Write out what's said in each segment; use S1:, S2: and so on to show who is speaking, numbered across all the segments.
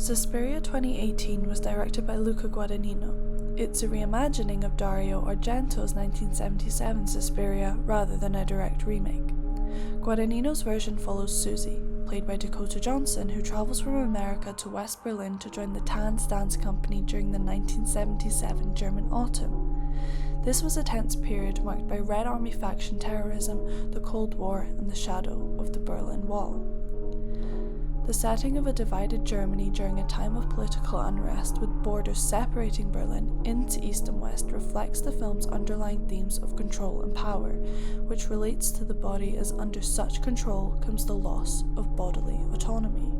S1: Suspiria 2018 was directed by Luca Guadagnino. It's a reimagining of Dario Argento's 1977 Suspiria rather than a direct remake. Guadagnino's version follows Susie, played by Dakota Johnson, who travels from America to West Berlin to join the Tanz dance company during the 1977 German autumn. This was a tense period marked by Red Army faction terrorism, the Cold War, and the shadow of the Berlin Wall. The setting of a divided Germany during a time of political unrest with borders separating Berlin into East and West reflects the film's underlying themes of control and power, which relates to the body as under such control comes the loss of bodily autonomy.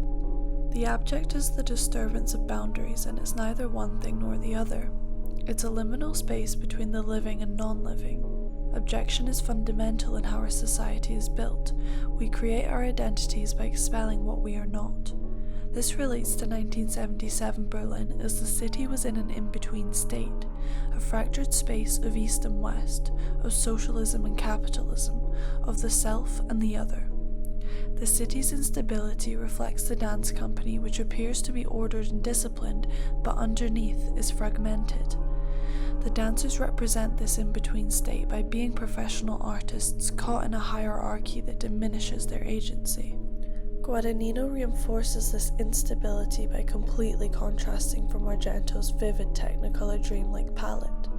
S1: The abject is the disturbance of boundaries, and it's neither one thing nor the other. It's a liminal space between the living and non-living. Abjection is fundamental in how our society is built. We create our identities by expelling what we are not. This relates to 1977 Berlin, as the city was in an in-between state, a fractured space of East and West, of socialism and capitalism, of the self and the other. The city's instability reflects the dance company, which appears to be ordered and disciplined, but underneath is fragmented. The dancers represent this in-between state by being professional artists caught in a hierarchy that diminishes their agency. Guadagnino reinforces this instability by completely contrasting from Argento's vivid Technicolor dreamlike palette.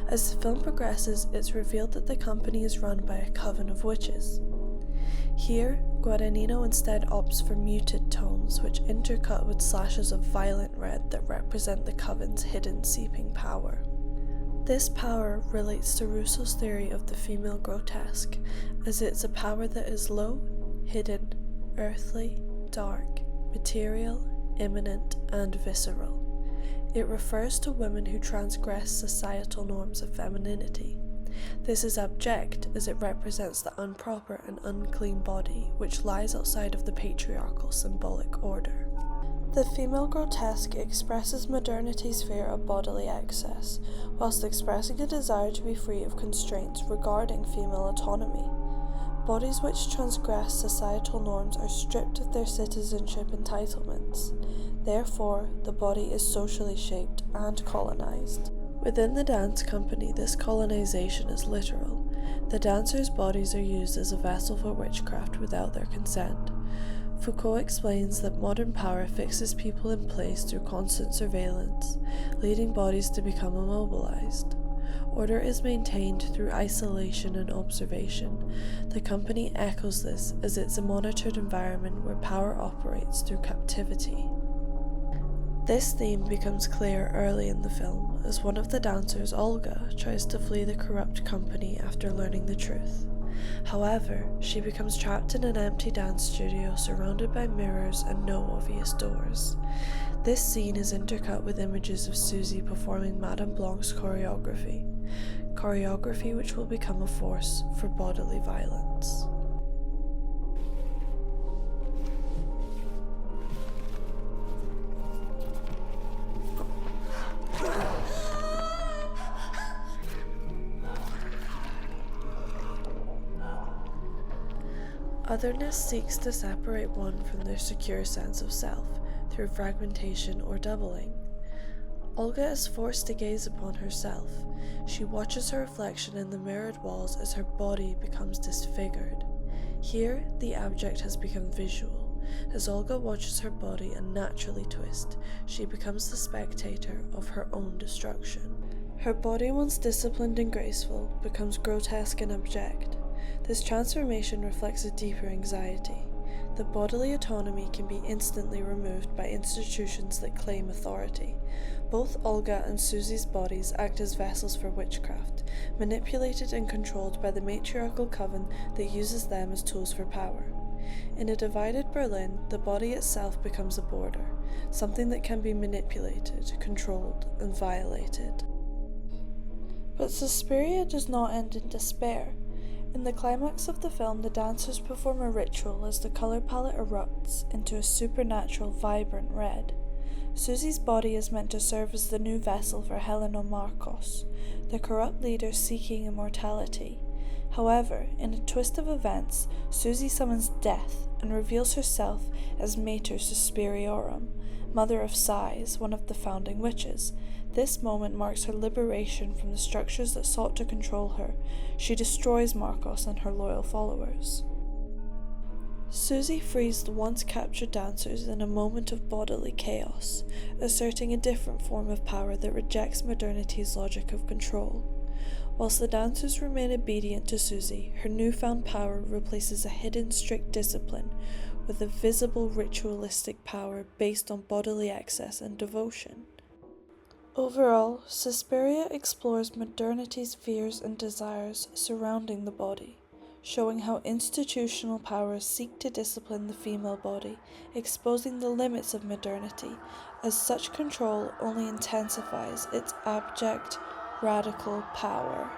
S1: As the film progresses, it's revealed that the company is run by a coven of witches. Here, Guadagnino instead opts for muted tones, which intercut with slashes of violent red that represent the coven's hidden seeping power. This power relates to Russo's theory of the female grotesque, as it's a power that is low, hidden, earthly, dark, material, immanent, and visceral. It refers to women who transgress societal norms of femininity. This is abject, as it represents the improper and unclean body which lies outside of the patriarchal symbolic order. The female grotesque expresses modernity's fear of bodily excess, whilst expressing a desire to be free of constraints regarding female autonomy. Bodies which transgress societal norms are stripped of their citizenship entitlements. Therefore, the body is socially shaped and colonized. Within the dance company, this colonization is literal. The dancers' bodies are used as a vessel for witchcraft without their consent. Foucault explains that modern power fixes people in place through constant surveillance, leading bodies to become immobilized. Order is maintained through isolation and observation. The company echoes this, as it's a monitored environment where power operates through captivity. This theme becomes clear early in the film, as one of the dancers, Olga, tries to flee the corrupt company after learning the truth. However, she becomes trapped in an empty dance studio surrounded by mirrors and no obvious doors. This scene is intercut with images of Susie performing Madame Blanc's choreography which will become a force for bodily violence. Otherness seeks to separate one from their secure sense of self through fragmentation or doubling. Olga is forced to gaze upon herself. She watches her reflection in the mirrored walls as her body becomes disfigured. Here, the abject has become visual. As Olga watches her body unnaturally twist, she becomes the spectator of her own destruction. Her body, once disciplined and graceful, becomes grotesque and abject. This transformation reflects a deeper anxiety. The bodily autonomy can be instantly removed by institutions that claim authority. Both Olga and Susie's bodies act as vessels for witchcraft, manipulated and controlled by the matriarchal coven that uses them as tools for power. In a divided Berlin, the body itself becomes a border, something that can be manipulated, controlled, and violated. But Suspiria does not end in despair. In the climax of the film, the dancers perform a ritual as the color palette erupts into a supernatural, vibrant red. Susie's body is meant to serve as the new vessel for Helena Marcos, the corrupt leader seeking immortality. However, in a twist of events, Susie summons death and reveals herself as Mater Suspiriorum, mother of Sighs, one of the founding witches. This moment marks her liberation from the structures that sought to control her. She destroys Marcos and her loyal followers. Susie frees the once captured dancers in a moment of bodily chaos, asserting a different form of power that rejects Modernity's logic of control. Whilst the dancers remain obedient to Susie, her newfound power replaces a hidden strict discipline with a visible ritualistic power based on bodily excess and devotion. Overall, Suspiria explores Modernity's fears and desires surrounding the body, showing how institutional powers seek to discipline the female body, exposing the limits of modernity, as such control only intensifies its abject, radical power.